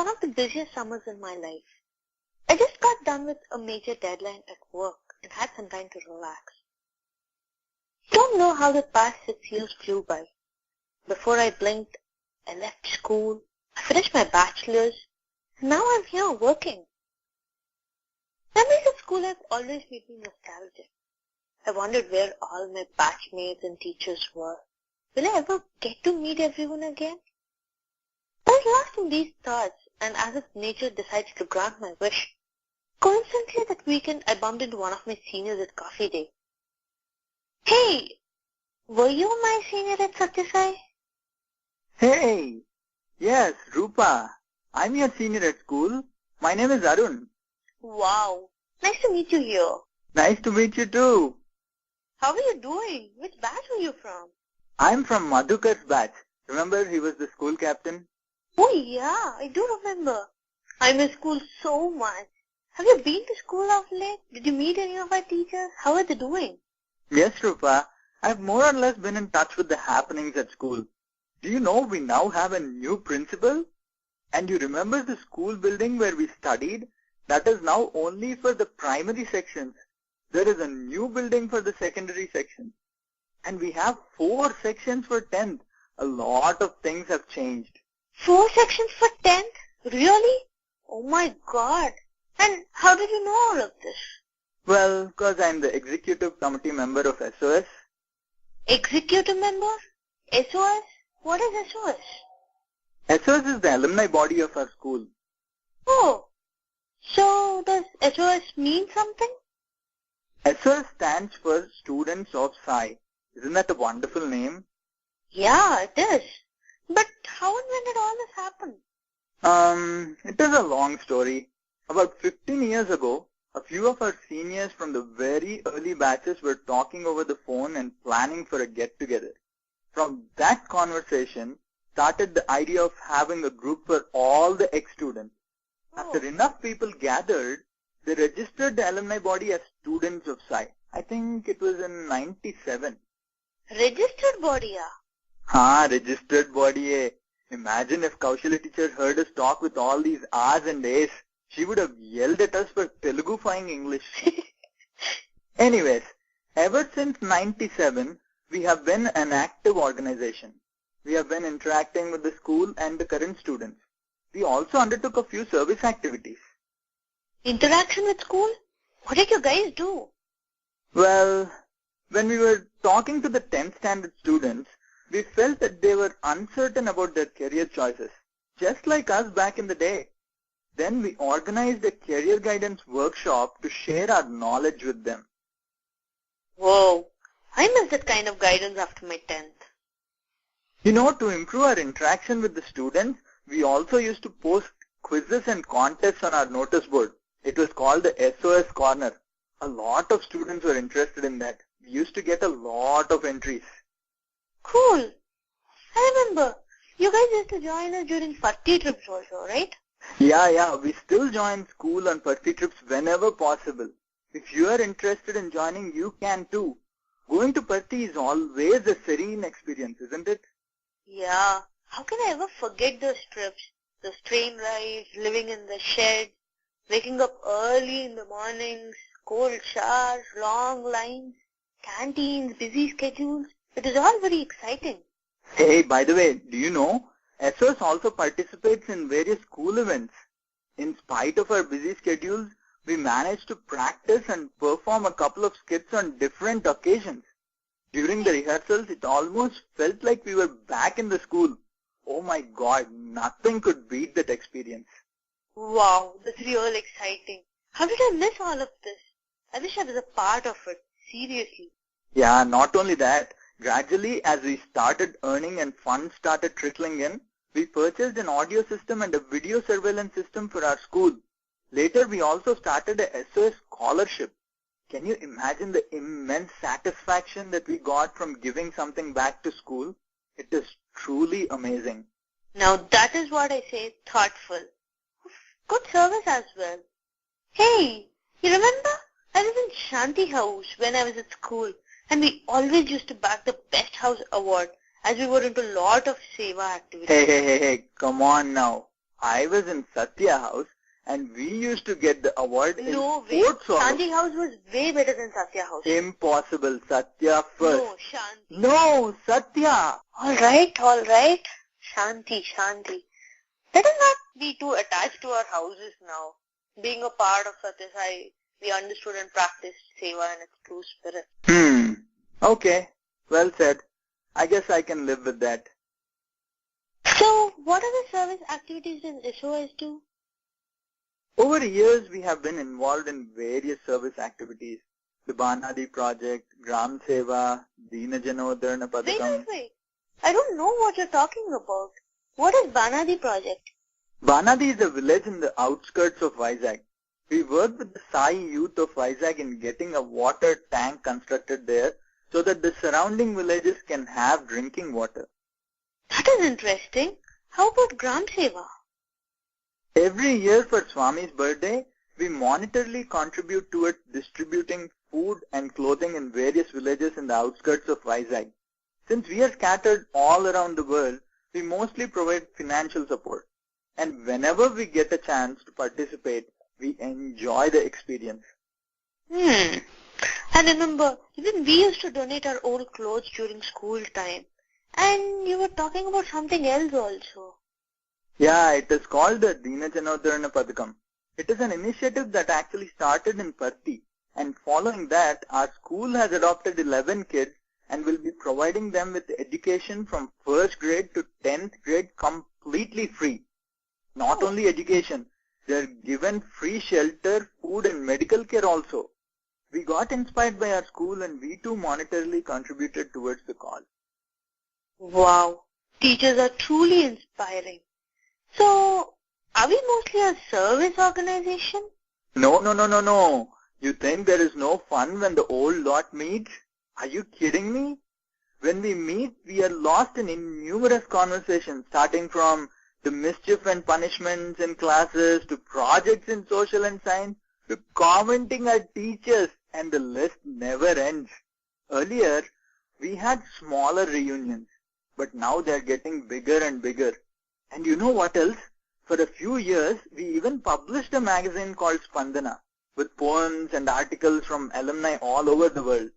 one of the busiest summers in my life. I just got done with a major deadline at work and had some time to relax. Don't know how the past 6 years flew by. Before I blinked, I left school, I finished my bachelor's, and now I'm here working. Memories of school have always made me nostalgic. I wondered where all my batchmates and teachers were. Will I ever get to meet everyone again? I was lost in these thoughts, and as if nature decided to grant my wish, coincidentally that weekend I bumped into one of my seniors at coffee day. Hey, were you my senior at StudentsOfSai? Hey! Yes, Rupa. I'm your senior at school. My name is Arun. Wow, nice to meet you here. Nice to meet you too. How are you doing? Which batch were you from? I'm from Madhukar's batch. Remember, he was the school captain? Oh yeah, I do remember. I miss school so much. Have you been to school of late? Did you meet any of our teachers? How are they doing? Yes, Rupa. I've more or less been in touch with the happenings at school. Do you know we now have a new principal? And you remember the school building where we studied? That is now only for the primary sections. There is a new building for the secondary section. And we have 4 sections for 10th. A lot of things have changed. 4 sections for 10th? Really? Oh my god. And how did you know all of this? Well, because I'm the executive committee member of SOS. Executive member? SOS? What is SOS? SOS is the alumni body of our school. Oh, so does SOS mean something? SOS stands for Students of Sai. Isn't that a wonderful name? Yeah, it is. But how and when did all this happen? It is a long story. About 15 years ago, a few of our seniors from the very early batches were talking over the phone and planning for a get-together. From that conversation started the idea of having a group for all the ex-students. After enough people gathered, they registered the alumni body as Students of Sai. I think it was in 97. Registered body, yeah? Registered body, eh? Imagine if Kaushali teacher heard us talk with all these R's and A's. She would have yelled at us for Telugu-fying English. Anyways, ever since 97, we have been an active organization. We have been interacting with the school and the current students. We also undertook a few service activities. Interaction with school? What did you guys do? Well, when we were talking to the 10th standard students, we felt that they were uncertain about their career choices, just like us back in the day. Then we organized a career guidance workshop to share our knowledge with them. Whoa, I missed that kind of guidance after my 10th. You know, to improve our interaction with the students, we also used to post quizzes and contests on our notice board. It was called the SOS Corner. A lot of students were interested in that. We used to get a lot of entries. Cool. I remember, you guys used to join us during party trips also, right? Yeah, we still join school on party trips whenever possible. If you are interested in joining, you can too. Going to party is always a serene experience, isn't it? Yeah. How can I ever forget those trips? Those train rides, living in the shed, waking up early in the mornings, cold showers, long lines, canteens, busy schedules. It is all very exciting. Hey, by the way, do you know, SOS also participates in various school events. In spite of our busy schedules, we managed to practice and perform a couple of skits on different occasions. During the rehearsals, it almost felt like we were back in the school. Oh my God, nothing could beat that experience. Wow, that's real exciting. How did I miss all of this? I wish I was a part of it, seriously. Yeah, not only that, gradually as we started earning and funds started trickling in, we purchased an audio system and a video surveillance system for our school. Later, we also started a SOS scholarship. Can you imagine the immense satisfaction that we got from giving something back to school? It is truly amazing. Now that is what I say thoughtful. Good service as well. Hey, you remember? I was in Shanti House when I was at school, and we always used to bag the Best House Award as we were into a lot of Seva activities. Hey, come on now. I was in Satya House and we used to get the award in No way. sports also. Shanti House was way better than Satya House. Impossible. Satya first. No, Shanti. No, Satya. Alright. Shanti. Let us not be too attached to our houses now. Being a part of StudentsOfSai, we understood and practiced Seva in its true spirit. Okay. Well said. I guess I can live with that. So, what are the service activities in SOS do? Over the years, we have been involved in various service activities. The Banadi Project, Gram Seva, Dina Janodharana Padakam. Wait. I don't know what you're talking about. What is Banadi Project? Banadi is a village in the outskirts of Vizag. We work with the Sai youth of Vizag in getting a water tank constructed there so that the surrounding villages can have drinking water. That is interesting. How about Gram Seva? Every year for Swami's birthday, we monetarily contribute towards distributing food and clothing in various villages in the outskirts of Vizag. Since we are scattered all around the world, we mostly provide financial support. And whenever we get a chance to participate, we enjoy the experience. I remember, even we used to donate our old clothes during school time. And you were talking about something else also. Yeah, it is called the Dina Janodharana Padakam. It is an initiative that actually started in Parthi. And following that, our school has adopted 11 kids and will be providing them with education from 1st grade to 10th grade completely free. Not only education, they are given free shelter, food and medical care also. We got inspired by our school and we too monetarily contributed towards the cause. Wow, teachers are truly inspiring. So, are we mostly a service organization? No. You think there is no fun when the old lot meets? Are you kidding me? When we meet, we are lost in innumerous conversations, starting from the mischief and punishments in classes, to projects in social and science, to commenting our teachers, and the list never ends. Earlier, we had smaller reunions, but now they are getting bigger and bigger. And you know what else? For a few years, we even published a magazine called Spandana, with poems and articles from alumni all over the world.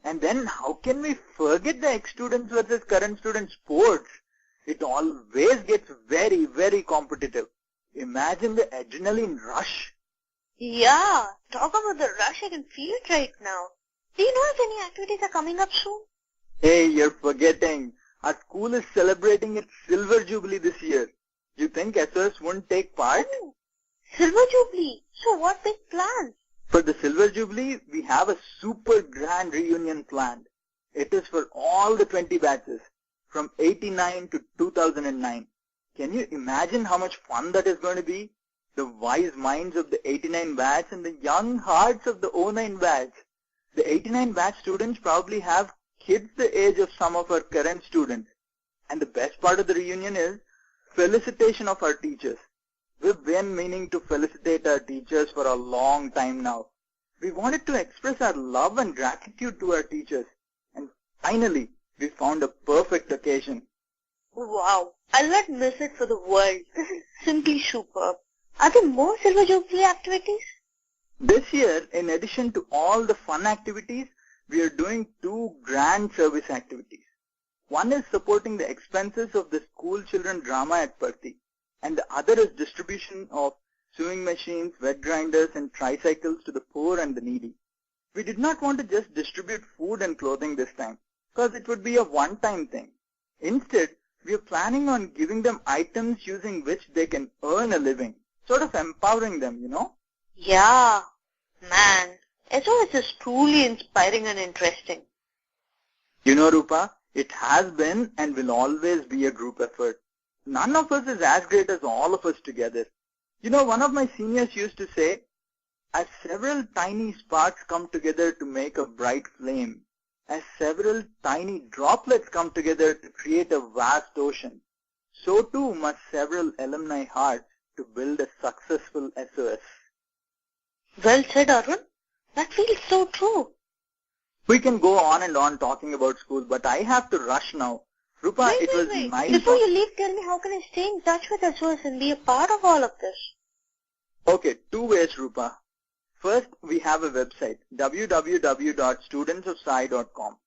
And then how can we forget the ex-students versus current student sports? It always gets very, very competitive. Imagine the adrenaline rush. Yeah, talk about the rush, I can feel it right now. Do you know if any activities are coming up soon? Hey, you're forgetting. Our school is celebrating its Silver Jubilee this year. You think SOS won't take part? Oh, Silver Jubilee. So what big plans? For the Silver Jubilee, we have a super grand reunion planned. It is for all the 20 batches, from 89 to 2009. Can you imagine how much fun that is going to be? The wise minds of the 89 batch and the young hearts of the 09 batch. The 89 batch students probably have kids the age of some of our current students. And the best part of the reunion is felicitation of our teachers. We've been meaning to felicitate our teachers for a long time now. We wanted to express our love and gratitude to our teachers. And finally, we found a perfect occasion. Wow, I'll not miss it for the world. This is simply superb. Are there more Silver Jubilee activities? This year, in addition to all the fun activities, we are doing 2 grand service activities. One is supporting the expenses of the school children drama at Parthi, and the other is distribution of sewing machines, wet grinders and tricycles to the poor and the needy. We did not want to just distribute food and clothing this time, because it would be a one-time thing. Instead, we are planning on giving them items using which they can earn a living, sort of empowering them, you know. Yeah, man, SOS is truly inspiring and interesting. You know, Rupa, it has been and will always be a group effort. None of us is as great as all of us together. You know, one of my seniors used to say, as several tiny sparks come together to make a bright flame, as several tiny droplets come together to create a vast ocean, so too must several alumni hearts to build a successful SOS. Well said, Arun. That feels so true. We can go on and on talking about school, but I have to rush now. Rupa, it was Wait. nice. Before you leave, tell me how can I stay in touch with SOS and be a part of all of this? Okay, two ways, Rupa. First, we have a website, www.studentsofsai.com.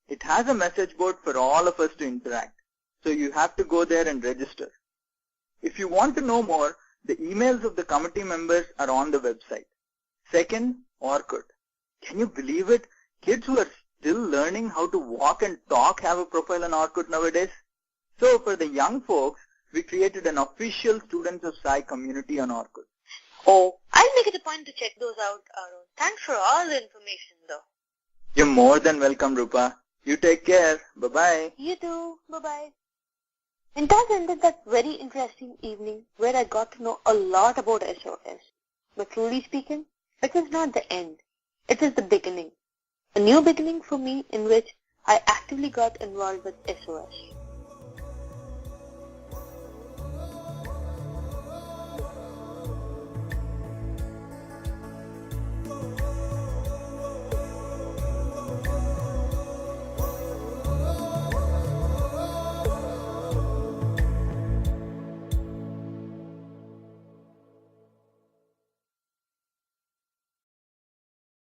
It has a message board for all of us to interact, so you have to go there and register. If you want to know more, the emails of the committee members are on the website. Second, Orkut. Can you believe it? Kids who are still learning how to walk and talk have a profile on Orkut nowadays. So for the young folks, we created an official Students of Sai community on Orkut. Oh, I'll make it a point to check those out, Arun. Thanks for all the information, though. You're more than welcome, Rupa. You take care. Bye-bye. You too. Bye-bye. And that ended that very interesting evening where I got to know a lot about SOS. But truly speaking, it was not the end. It was the beginning. A new beginning for me in which I actively got involved with SOS.